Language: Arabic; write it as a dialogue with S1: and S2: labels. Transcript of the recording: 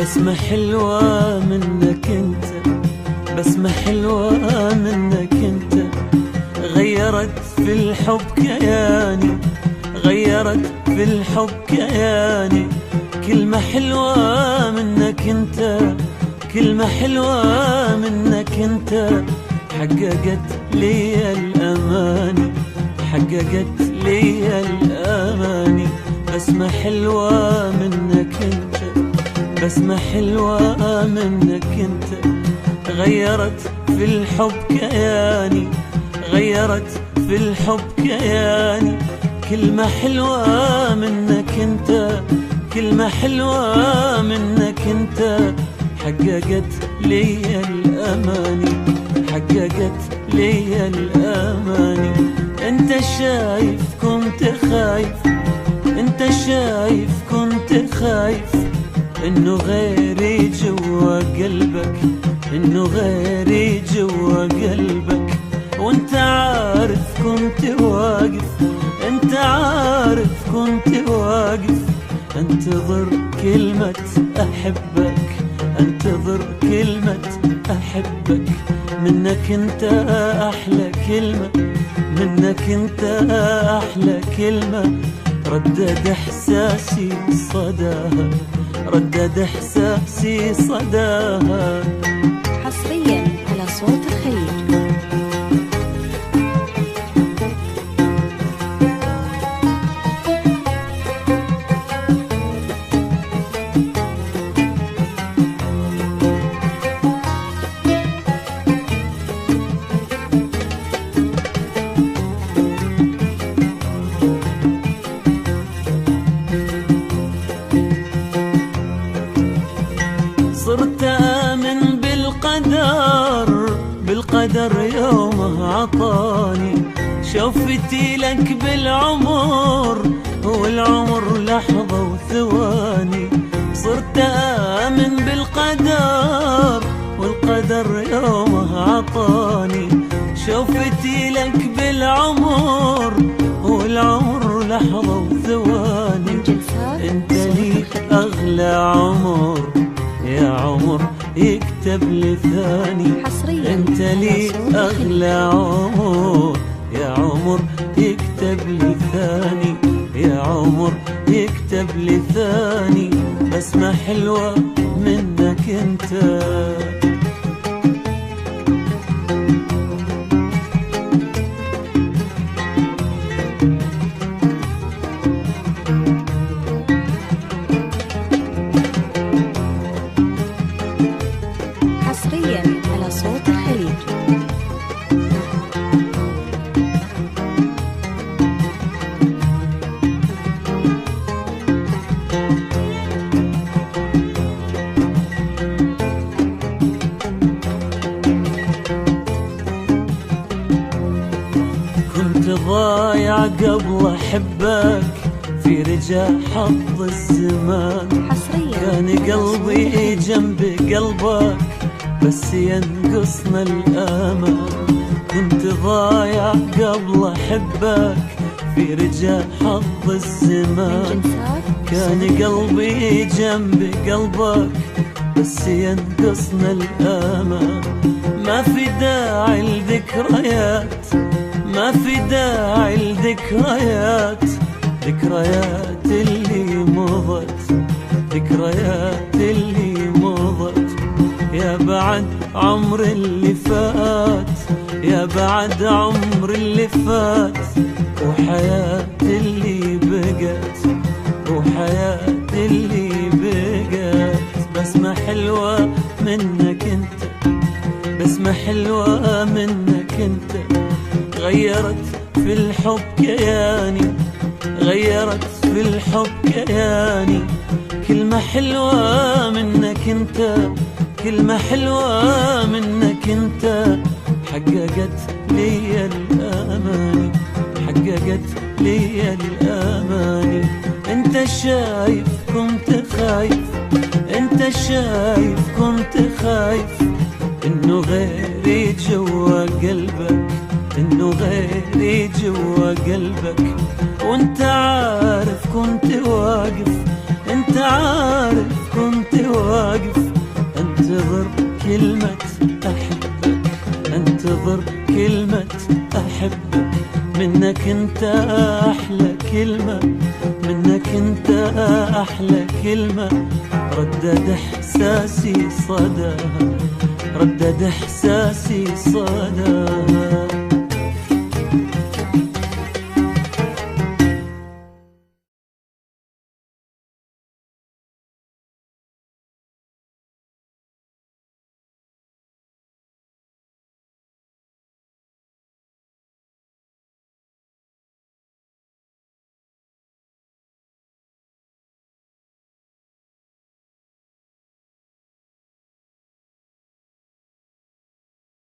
S1: بسمة حلوة منك انت، بسمة حلوة منك انت، غيرت في الحب كياني، غيرت في الحب كياني. كلمة حلوة منك انت، كلمة حلوة منك انت، حققت لي الأماني، حققت لي الأماني. بسمة حلوة منك انت، بسمة حلوة منك انت، غيرت في الحب كياني، غيرت في الحب كياني. كلمة حلوة منك انت، كلمة حلوة منك انت، حققت لي الأماني، حققت لي الأماني. انت شايف كنت خايف، انت شايف كنت خايف انه غيري جوا قلبك، انه غيري جوا قلبك. وانت عارف كنت واقف، انت عارف كنت واقف انتظر كلمة احبك، انتظر كلمة احبك. منك انت احلى كلمة، منك انت احلى كلمة، ردد احساسي صداها، ردد احساسي صداها.
S2: حصريا على صوت الخليج.
S1: صرت آمن بالقدر، بالقدر يومه عطاني شوفتي لك بالعمر، والعمر لحظة وثواني. صرت آمن بالقدر، والقدر يومه عطاني شوفتي لك بالعمر، والعمر لحظة وثواني. انت لي أغلى عمر، يا عمر يكتب لي ثاني. انت لي اغلى عمر، يا عمر يكتب لي ثاني، يا عمر يكتب لي ثاني. بسمة حلوة منك انت.
S2: حصريا على صوت الخليج.
S1: كنت ضايع قبل احبك في رجاء حظ الزمان، كان قلبي جنب قلبك بس ينقصنا الأمان. كنت ضايع قبل أحبك في رجاء حظ الزمان، كان قلبي جنب قلبك بس ينقصنا الأمان. ما في داعي لذكريات، ما في داعي لذكريات، ذكريات اللي مضت، ذكريات اللي مضت. يا بعد عمر اللي فات، يا بعد عمر اللي فات، وحياة اللي بقت، وحياة اللي بقت. بسمة حلوة منك انت، بسمة حلوة منك انت، غيرت في الحب كياني، غيرت في الحب كياني. كلمة حلوة منك انت، كلمة حلوة منك انت، حققت لي الأماني، حققت لي الأماني. انت شايف كنت خايف، انت شايف كنت خايف انه غيري جوا قلبك، انه غيري جوا قلبك. وانت عارف كنت واقف، انت عارف كنت واقف انتظر كلمة أحبك، انتظر كلمة أحبك. منك انت أحلى كلمة، منك انت أحلى كلمة. ردد إحساسي صداها، ردد إحساسي صداها.